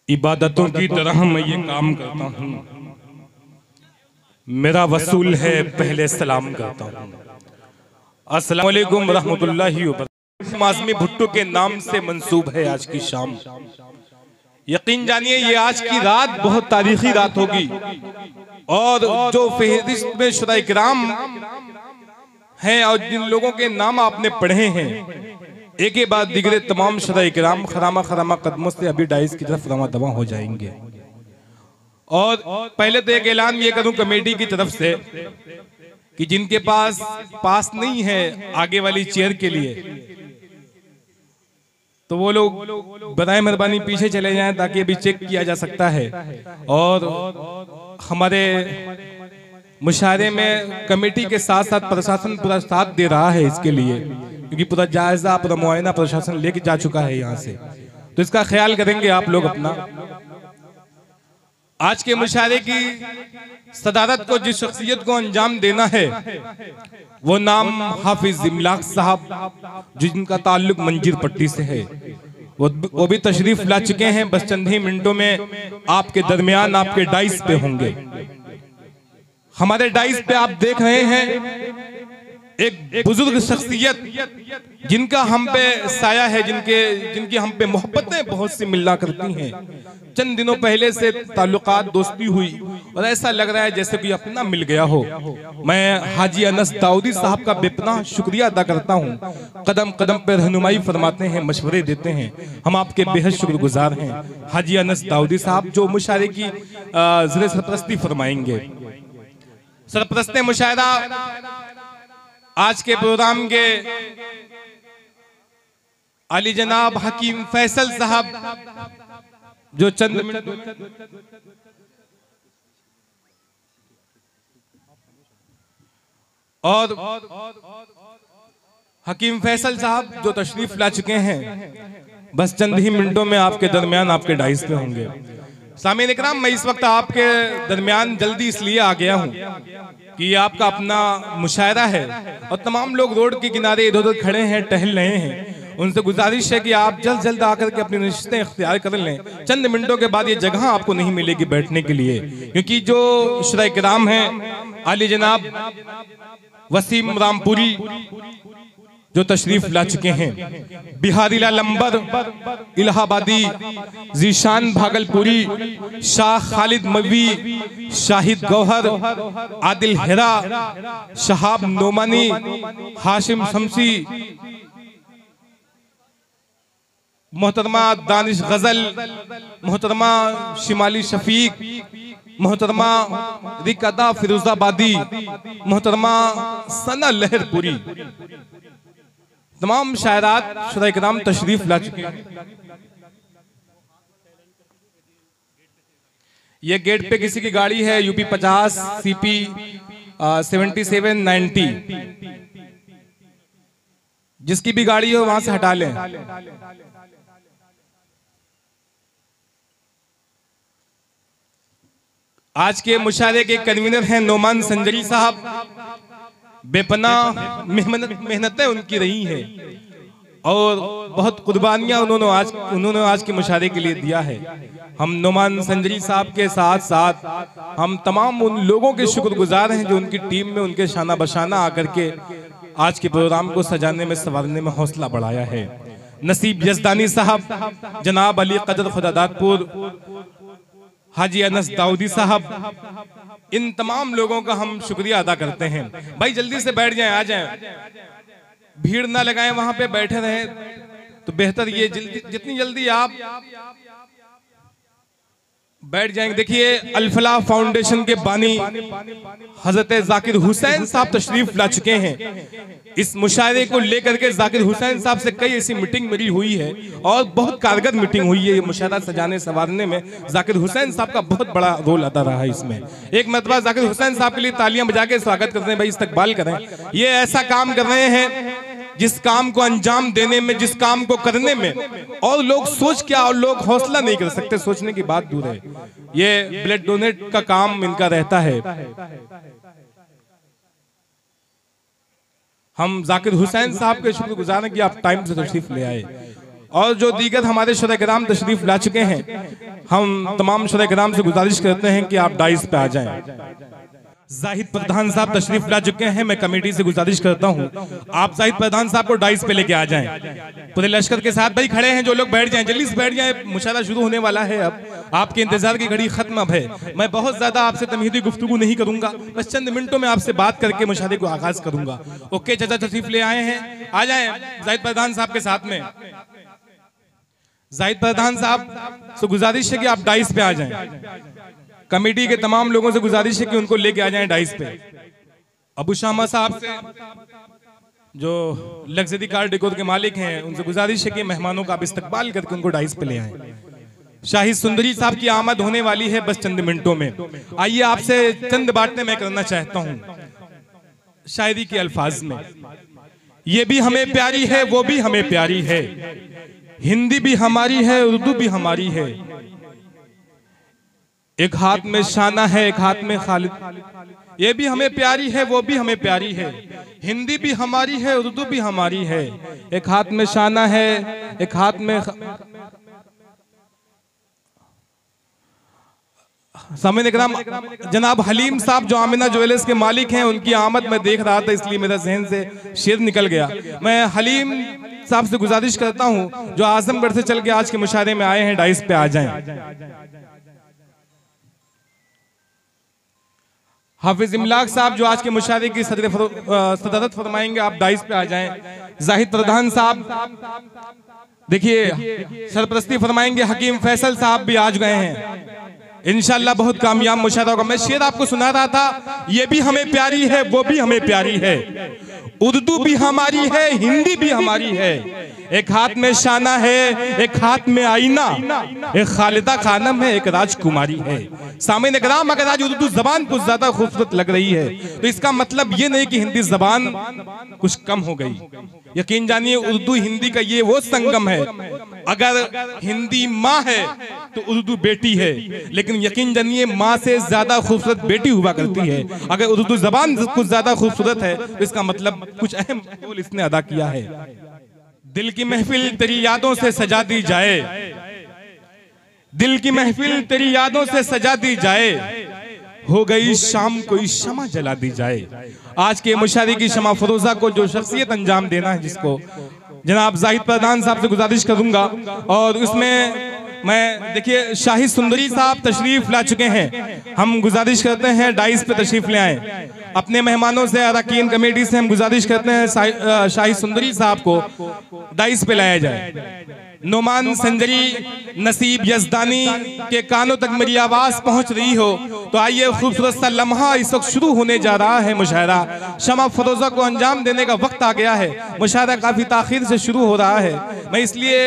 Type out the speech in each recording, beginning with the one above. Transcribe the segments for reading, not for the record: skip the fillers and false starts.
इबादतों की तरह मैं ये काम करता हूँ, मेरा वसूल है पहले सलाम करता हूँ। अस्सलाम वालेकुम रहमतुल्लाहि व बरकातहू। आज़मी भुट्टो के नाम से मंसूब है आज की शाम। यकीन जानिए ये आज की रात बहुत तारीखी रात होगी और जो फहरिस्त में शुरा इकराम हैं और जिन लोगों के नाम आपने पढ़े हैं, एक के बाद दिगरे तमाम शुरा इकराम खरामा खरामा कदमों से अभी डाइस की तरफ रवा दवा हो जाएंगे। और पहले तो एक ऐलान ये करूं कमेटी की तरफ से कि जिनके पास नहीं है आगे वाली चेयर के लिए, तो वो लोग बताए मेहरबानी पीछे चले जाएं ताकि अभी चेक किया जा सकता है। और हमारे मुशायरे में कमेटी के साथ साथ प्रशासन पूरा साथ दे रहा है इसके लिए, क्योंकि पूरा जायजा पूरा मुआयना प्रशासन लेके जा चुका है यहाँ से, तो इसका ख्याल करेंगे आप लोग अपना। आज के मुशायरे की सदारत को जिस शख्सियत को अंजाम देना है वो नाम हाफिज इमलाक साहब, जिनका ताल्लुक मंजीर पट्टी से है, वो भी तशरीफ ला चुके हैं। बस चंद ही मिनटों में आपके दरमियान आपके डाइस पे होंगे। हमारे डाइस पे आप देख रहे हैं एक बुजुर्ग शख्सियत जिनका हम पे साया है, जिनकी हम पे मोहब्बतें बहुत सी मिला करती हैं। चंद दिनों पहले से ताल्लुकात दोस्ती हुई और ऐसा लग रहा है जैसे कोई अपना मिल गया हो। मैं हाजी अनस दाऊदी साहब का बेपनाह शुक्रिया अदा करता हूँ। कदम कदम पे रहनुमाई फरमाते हैं, मशवरे देते हैं, हम आपके बेहद शुक्रगुजार हैं। हाजी अनस दाऊदी साहब जो मुशायरे की ज़िले सरपरस्ती फरमाएंगे। सरपरस्ते मुशायरा आज के प्रोग्राम के अली जनाब हकीम फैसल साहब जो चंद और हकीम फैसल साहब जो तशरीफ ला चुके हैं, बस चंद ही मिनटों में आपके दरमियान आपके डाइस पे होंगे। सामीन इकराम, मैं इस वक्त आपके दरमियान जल्दी इसलिए आ गया हूँ कि आपका अपना मुशायरा है और तमाम लोग रोड के किनारे इधर उधर खड़े हैं, टहल रहे हैं। उनसे गुजारिश है कि आप जल्द जल्द आकर के अपनी नशिस्तें इख्तियार कर लें। चंद मिनटों के बाद ये जगह आपको नहीं मिलेगी बैठने के लिए, क्योंकि जो शुरा इकराम हैं आली जनाब वसीम रामपुरी जो तशरीफ ला चुके हैं, बिहारी लाल अंबर इलाहाबादी, जीशान भागलपुरी, शाह खालिद मवी, शाहिद गौहर, आदिल हेरा, शहाब नोमानी, हाशिम शमसी, मोहतरमा दानिश गजल, मोहतरमा शिमाली शफीक, मोहतरमा रिकदा फिरोजाबादी, मोहतरमा सना लहरपुरी, तमाम शायरात शुरा इकराम तशरीफ ला चुके हैं। ये गेट पे किसी की गाड़ी है यूपी 50 CP 7790, जिसकी भी गाड़ी हो वहां से हटा लें। आज के मुशायरे के कन्वीनर हैं नोमान संजरी साहब। बेपनाह मेहनतें उनकी रही हैं और बहुत कुर्बानियां उन्होंने आज के मुशायरे के लिए दिया है। हम नोमान संजरी साहब के साथ साथ हम तमाम उन लोगों के शुक्रगुजार हैं जो उनकी टीम में उनके शाना बशाना आकर के आज के प्रोग्राम को सजाने में संवारने में हौसला बढ़ाया है। नसीब यजदानी साहब, जनाब अली कदर खुदादादपुर, हाजी अनस दाऊदी साहब, इन तमाम लोगों का हम शुक्रिया अदा करते हैं। भाई जल्दी से बैठ जाएं, आ जाएं, भीड़ ना लगाएं, वहां पे बैठे रहें तो बेहतर। ये जितनी जल्दी आप बैठ जाएंगे। देखिए अल-फलाह फाउंडेशन के बानी हजरत जाकिर हुसैन साहब तशरीफ ला चुके हैं। इस मुशायरे को लेकर के जाकिर हुसैन साहब से कई ऐसी मीटिंग मेरी हुई है और बहुत कारगर मीटिंग हुई है। ये मुशायरा सजाने संवारने में जाकिर हुसैन साहब का बहुत बड़ा रोल अदा रहा है इसमें। एक मरतबा जाकिर हुसैन साहब के लिए तालियां बजा के स्वागत करते हैं, भाई इस्तकबाल करें। ये ऐसा काम कर रहे हैं जिस काम को अंजाम देने में, जिस काम को करने में और लोग सोच क्या और लोग हौसला नहीं कर सकते, सोचने की बात दूर है। ये ब्लड डोनेट का काम इनका रहता है। हम जाकिर हुसैन साहब के शुक्रगुजार हैं कि आप टाइम से तशरीफ ले आए और जो दीगर हमारे शुरा-ए-किराम तशरीफ ला चुके हैं, हम तमाम शुरा-ए-किराम से गुजारिश करते हैं कि आप डाइस पे आ जाएं। जाहिद प्रधान साहब तशरीफ ला चुके हैं, मैं कमेटी से गुजारिश करता हूं आप जाहिद प्रधान साहब को डाइस पे लेके आ जाएं। पूरे लश्कर के साथ भाई खड़े हैं, जो लोग बैठ जाएं, जल्दी से बैठ जाएं, मुशारा शुरू होने वाला है। अब आपके इंतजार की घड़ी खत्म अब है। मैं बहुत ज्यादा आपसे तमहीदी गुफ्तगू नहीं करूंगा, बस चंद मिनटों में आपसे बात करके मुशारे को आगाज करूंगा। ओके चाचा तशरीफ ले आए हैं, आ जाएं जाहिद प्रधान साहब के साथ में। जाहिद प्रधान साहब से गुजारिश है कि आप डाइस पे आ जाएं। कमेटी के तमाम लोगों से गुजारिश है कि उनको लेके आ जाएं डाइस पे। अबू शामा साहब से, जो लग्जरी कार डेकोर के मालिक हैं, उनसे गुजारिश है कि मेहमानों का आप इस्तकबाल करके उनको डाइस पे ले आएं। शाहिद सुंदरी साहब की आमद होने वाली है बस चंद मिनटों में। आइए आपसे चंद बातें मैं करना चाहता हूं शायरी के अल्फाज में। ये भी हमें प्यारी है, वो भी हमें प्यारी है, हिंदी भी हमारी है, उर्दू भी हमारी है। एक हाथ में शाना है, एक हाथ में खालिद। ये भी हमें प्यारी है, वो भी हमें प्यारी है, हिंदी भी हमारी है, उर्दू भी हमारी है। एक हाथ में शाना है, एक हाथ में सामने इकराम जनाब हलीम साहब जो आमिना ज्वेलर्स के मालिक हैं, उनकी आमद मैं देख रहा था, इसलिए मेरा जहन से शेर निकल गया। मैं हलीम साहब से गुजारिश करता हूं जो आजमगढ़ से चल के आज के मुशारे में आए हैं, डाइस पे आ जाएं। हाफिज इमलाक साहब जो आज के मुशारे की सदारत फरमाएंगे, आप डाइस पे आ जाएं। जाहिद प्रधान साहब देखिए सरपरस्ती फरमाएंगे। हकीम फैसल साहब भी आज गए हैं, इंशाल्लाह बहुत कामयाब मुशारा होगा। मैं शेर आपको सुना रहा था, ये भी हमें प्यारी है, वो भी हमें प्यारी है, उर्दू भी हमारी है, हिंदी भी हमारी है। एक हाथ में शाना है, एक हाथ में आईना, एक खालिदा खानम है, एक राजकुमारी है। सामईन इकराम, अगर आज उर्दू जबान कुछ ज्यादा खूबसूरत लग रही है तो इसका मतलब ये नहीं कि हिंदी जबान कुछ कम हो गई। यकीन जानिए उर्दू हिंदी का ये वो संगम है। अगर हिंदी माँ है तो उर्दू बेटी है, लेकिन यकीन जानिए माँ से ज्यादा खूबसूरत बेटी हुआ करती है। अगर उर्दू जबान कुछ ज्यादा खूबसूरत है तो इसका मतलब कुछ अहम रोल इसने अदा किया है। दिल की महफिल तेरी यादों से सजा दी जाए, दिल की महफिल तेरी यादों से सजा दी जाए, हो गई शाम कोई शमा जला दी जाए। आज के मुशारे की शमा फरोजा को जो शख्सियत अंजाम देना है, जिसको जनाब जाहिद प्रधान साहब से गुजारिश करूंगा। और उसमें मैं देखिए शाहिद सुंदरी साहब तशरीफ ला चुके हैं, हम गुजारिश करते हैं डाइस पे तशरीफ ले आए। अपने मेहमानों से, अरकान कमेटी से हम गुजारिश करते हैं शाहिद सुंदरी साहब को डाइस पे लाया जाए। नोमान संजरी नसीब यजदानी के कानों तक मेरी आवाज पहुंच रही हो तो आइए, खूबसूरत सा लम्हा इस वक्त शुरू होने जा रहा है। मुशायरा शमा फरोजा को अंजाम देने का वक्त आ गया है। मुशायरा काफी ताखीर से शुरू हो रहा है। मैं इसलिए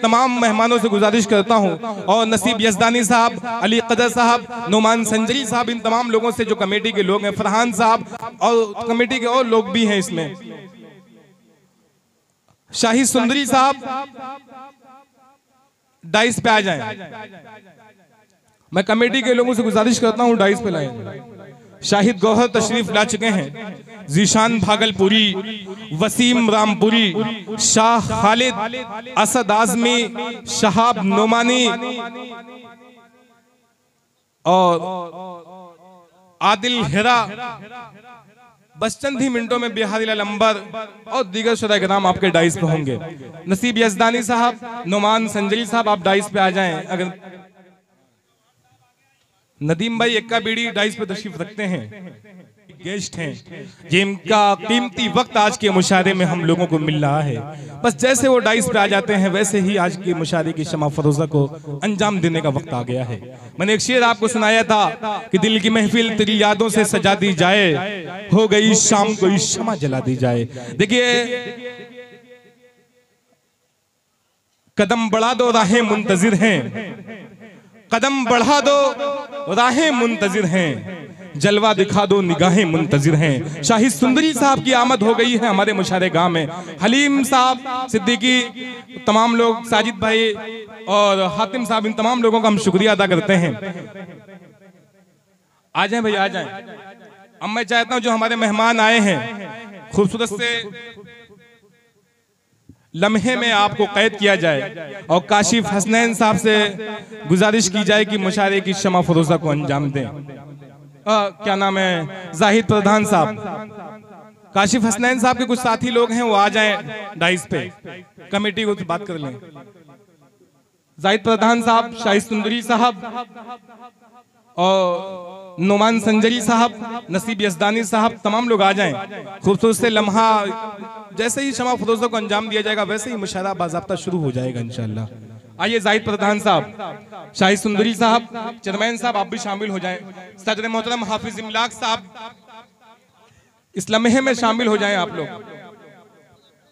तमाम मेहमानों से गुजारिश करता हूं, और नसीब यजदानी साहब, अली कदर साहब, नोमान संजरी साहब, इन तमाम लोगों से जो कमेटी के लोग हैं, फरहान साहब और कमेटी के और लोग भी हैं इसमें, शाहिद सुंदरी साहब डाइस पे आ जाएं। मैं कमेटी के लोगों से गुजारिश करता हूं डाइस पे लाएं। शाहिद गौहर तशरीफ ला चुके हैं, जीशान भागलपुरी, वसीम रामपुरी, शाह खालिद, असद आजमी, शहाब नोमानी और आदिल हिरा। बस चंद ही मिनटों में बिहारी लाल अंबर और दीगर शुरा-ए-किराम आपके डाइस पे होंगे। नसीब यजदानी साहब, नोमान संजरी साहब, आप डाइस पे आ जाएं। अगर नदीम भाई एक्का बीड़ी डाइस पे तशरीफ रखते हैं, गेस्ट हैं जिनका कीमती वक्त आज के मुशारे में हम लोगों को मिल रहा है। बस जैसे वो डाइस पे आ जाते हैं, वैसे ही आज के मुशारे की शमा फरोजा को अंजाम देने का वक्त आ गया है। मैंने एक शेर आपको सुनाया था कि दिल की महफिल तेरी यादों से सजा दी जाए, हो गई शाम कोई शमा जला दी जाए। देखिए, कदम बढ़ा दो राहें मुंतजिर हैं, कदम बढ़ा दो राहें मुंतजिर हैं, जलवा दिखा दो निगाहें मुंतजिर हैं। शाहिद सुंदरी साहब की आमद हो गई है हमारे मुशारे गांव में। हलीम साहब, सिद्दीकी, तमाम लोग, साजिद भाई और हातिम साहब, इन तमाम लोगों का हम शुक्रिया अदा करते हैं। आ जाएं भाई, आ जाएं। अब मैं चाहता हूं जो हमारे मेहमान आए हैं, खूबसूरत से लम्हे में आपको कैद किया जाए और काशिफ हसनैन साहब से गुजारिश की जाए कि मुशायरे की शमा फरोजा को अंजाम दें। क्या नाम है, जाहिद प्रधान साहब, काशिफ हसनैन साहब के कुछ साथी लोग हैं, वो आ जाएं डाइस पे, कमेटी को बात कर लें। जाहिद प्रधान साहब, शाहिद सुंदरी साहब और नुमान संजरी साहब, नसीब यजदानी साहब, तमाम लोग आ जाएं। खूबसूरत से लम्हा, जैसे ही शमा फरोजा को अंजाम दिया जाएगा वैसे ही मुशायरा बाज़ाब्ता शुरू हो जाएगा इंशाअल्लाह। आइए जाहिद प्रधान साहब, शाहिद सुंदरी साहब, चेयरमैन साहब, आप भी शामिल हो जाएं। सदर मोहतरम हाफिज इमलाक साहब इस लम्हे में शामिल हो जाएं आप लोग।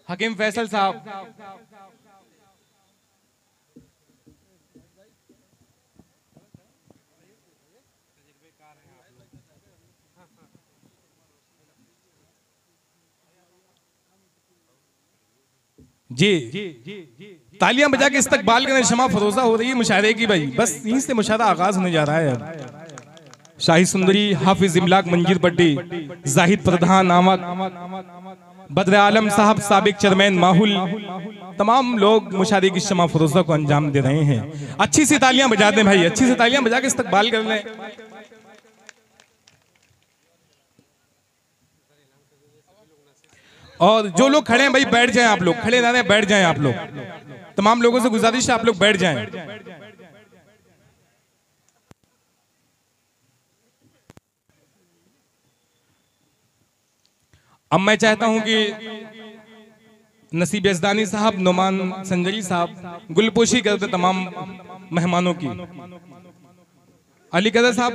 हकीम फैसल साहब, जी तालियां बजा के इस्तकबाल करें। शमा फरोजा हो रही है मुशायरे की भाई, बस यहीं से मुशायरा आगाज होने जा रहा है। अब शाहिद सुंदरी, हाफिज इमलाक मंजीर पट्टी, जाहिद प्रधान नामक, बद्र आलम साहब साबिक चेयरमैन माहुल, तमाम लोग मुशायरे की शमा फरोजा को अंजाम दे रहे हैं। अच्छी सी तालियां बजा दें भाई, अच्छी सी तालियां बजा के इस्तकबाल कर लें। और जो लोग खड़े हैं भाई बैठ जाएं, आप लोग खड़े ना रहें, बैठ जाएं आप लोग। तमाम लोगों से गुजारिश है आप लोग बैठ जाएं। अब मैं चाहता हूं कि नसीब यजदानी साहब, नुमान संजरी साहब गुलपोशी करते तमाम मेहमानों की। अली कदर साहब,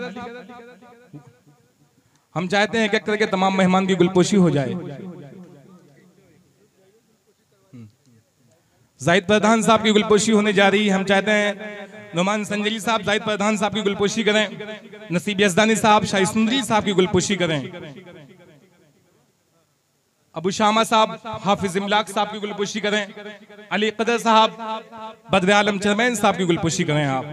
हम चाहते हैं एक करके तमाम मेहमान की गुलपोशी हो जाए। जाहिद प्रधान साहब की गुलपोशी होने जा रही है, हम चाहते हैं नुमान संजरी साहब जाहिद प्रधान साहब की गुलपोशी करें, नसीब यजदानी साहब शाहिद सुंदरी साहब की गुलपोशी करें, अबू शामा साहब हाफिज इमलाक साहब की गुलपोशी करें, अली कदर साहब बद्र आलम चेयरमैन साहब की गुलपोशी करें आप।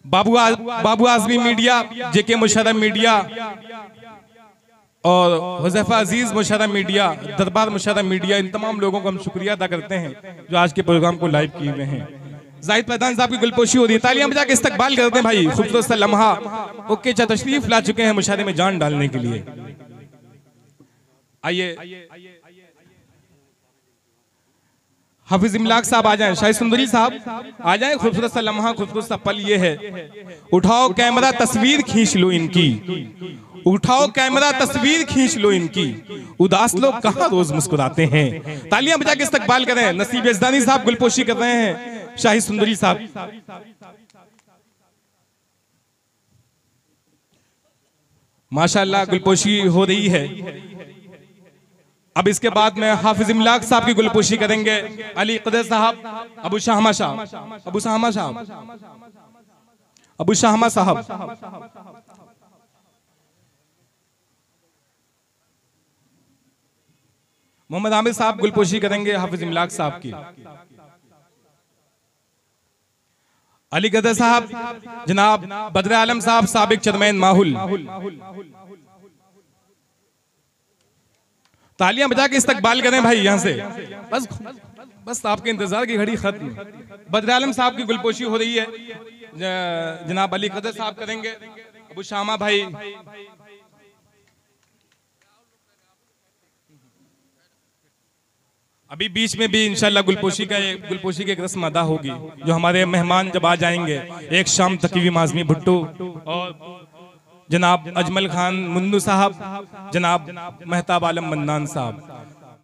बाबू आजमी मीडिया, जेके मुशर्रफ मीडिया और हुज़ैफा अजीज मुशर्रफ मीडिया, दरबार मुशर्रफ मीडिया, इन तमाम लोगों को हम शुक्रिया अदा करते हैं जो आज के प्रोग्राम को लाइव किए हुए हैं। जाहिद प्रधान साहब की गुलपोशी हो रही है, तालियां बजा के इस्तकबाल करते हैं भाई। खूबसूरत सा लम्हा ओके चा तशरीफ ला चुके हैं मुशायरे में जान डालने के लिए। आइए हाफिज इमलाक साहब आ जाएं, शाहिद सुंदरी साहब आ जाएं। खूबसूरत सा लम्हा, खूबसूरत सा पल ये है। उठाओ कैमरा तस्वीर खींच लो इनकी, उठाओ कैमरा तस्वीर खींच लो इनकी, उदास लोग कहां रोज मुस्कुराते हैं। तालियां बजा के इस्तकबाल करें। नसीब यजदानी साहब गुलपोशी कर रहे हैं, शाहिद सुंदरी साहब माशाअल्लाह गुलपोशी हो रही है। अब इसके बाद में हाफिज इमलाक साहब की गुलपोशी करेंगे, अली कदर साहब, अबू शाहमा साहब, अबू शाहमा साहब, अबू शाहमा साहब, मोहम्मद आमिर साहब गुलपोशी करेंगे हाफिज इमलाक साहब की। अली कदर साहब, जनाब बद्र आलम साहब साबिक चेयरमैन माहुल, तालियां बजा के इस्तकबाल करें भाई यहां से। बस आपके इंतजार की घड़ी खत्म। बद्र आलम साहब की गुलपोशी हो रही है, जनाब अली कदर साहब करेंगे, अबू शामा भाई, अभी बीच में भी इंशाल्लाह गुलपोशी की एक रस्म अदा होगी जो हमारे मेहमान जब आ जाएंगे, एक शाम तकीवी आज़मी भुट्टो और जनाब अजमल खान मुन्नू साहब, जनाब महताब आलम मन्नान साहब,